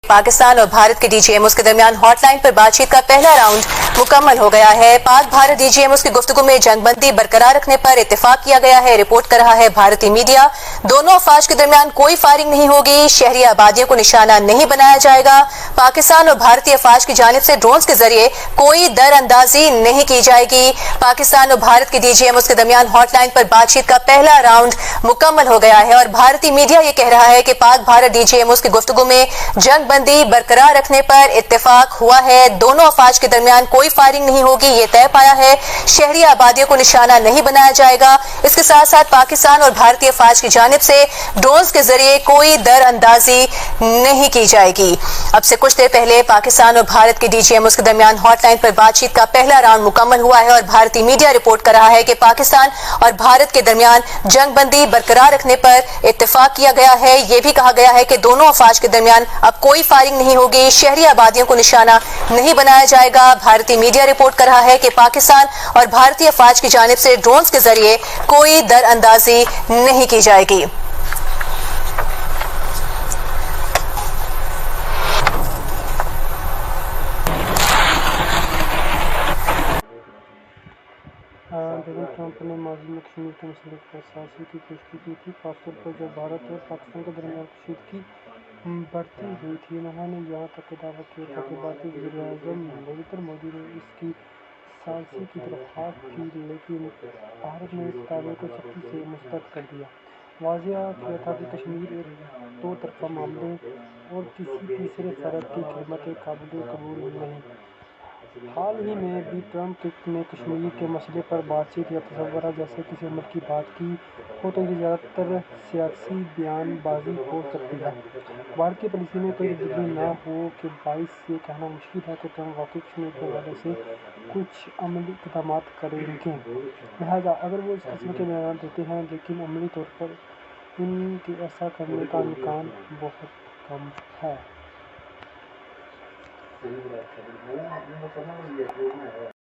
पाकिस्तान और भारत के डीजीएमओस के दरमियान हॉटलाइन पर बातचीत का पहला राउंड मुकम्मल हो गया है। पाक भारत डीजीएमओस की गुफ्तगू में जंगबंदी बरकरार रखने पर इत्तेफाक किया गया है। रिपोर्ट कर रहा है भारतीय मीडिया। दोनों अफवाज के दरमियान कोई फायरिंग नहीं होगी, शहरी आबादियों को निशाना नहीं बनाया जाएगा। पाकिस्तान और भारतीय अफवाज की जानिब से ड्रोन्स के जरिए कोई दर अंदाजी नहीं की जाएगी। पाकिस्तान और भारत के डीजीएमओस के दरमियान हॉटलाइन पर बातचीत का पहला राउंड मुकम्मल हो गया है और भारतीय मीडिया ये कह रहा है कि पाक भारत डीजीएमओस की गुफ्तगू में जंगबंदी बरकरार रखने पर इत्तेफाक हुआ है। दोनों अफवाज के दरमियान कोई फायरिंग नहीं होगी, ये तय पाया है। शहरी आबादियों को निशाना नहीं बनाया जाएगा। इसके साथ साथ पाकिस्तान और भारतीय अफवाज की जानिब से ड्रोन्स के जरिए कोई दर अंदाजी नहीं की जाएगी। अब से कुछ देर पहले पाकिस्तान और भारत के डीजीएमओस के दरमियान हॉटलाइन पर बातचीत का पहला राउंड मुकम्मल हुआ है और भारतीय मीडिया रिपोर्ट कर रहा है कि पाकिस्तान और भारत के दरमियान जंगबंदी बरकरार रखने पर इत्तेफाक किया गया है। यह भी कहा गया है कि दोनों अफवाज के दरमियान अब कोई फायरिंग नहीं होगी, शहरी आबादियों को निशाना नहीं बनाया जाएगा। भारतीय मीडिया रिपोर्ट कर रहा है कि पाकिस्तान और भारतीय अफवाज की जानिब से ड्रोन्स के जरिए कोई दर अंदाजी नहीं की जाएगी। डोनाल्ड ट्रंप ने माजी में कश्मीर के मसले पर साजिश की पुष्टि की थी, खासतौर पर जब भारत और पाकिस्तान के दरमियान कशीदगी बढ़ती हुई थी। उन्होंने यहाँ तक कि दावा किया था कि भारतीय वज़ीर-ए-आज़म नरेंद्र मोदी ने इसकी साजिश की दरख्वास्त की, लेकिन भारत ने इस दावे को सख्ती से मुस्तरद कर दिया। वाज़ेह किया था कि कश्मीर एक दो तरफ़ा मामले और किसी तीसरे फ़र्द की खिदमत काबिल कबूल नहीं। हाल ही में भी ट्रंप ने कश्मीर के मसले पर बातचीत या तसव्वुर जैसे किसी अमल की बात की हो तो ये ज़्यादातर सियासी बयानबाजी हो सकती है। भारत की पॉलिसी में कोई तब्दीली न हो के बाइस ये कहना मुश्किल है कि ट्रंप वाकई कश्मीर के हवाले से कुछ अमली इक़दाम करेंगे। लिहाजा अगर वो इस किस्म के बयान देते हैं, लेकिन अमली तौर पर इनके ऐसा करने का इम्कान बहुत कम है।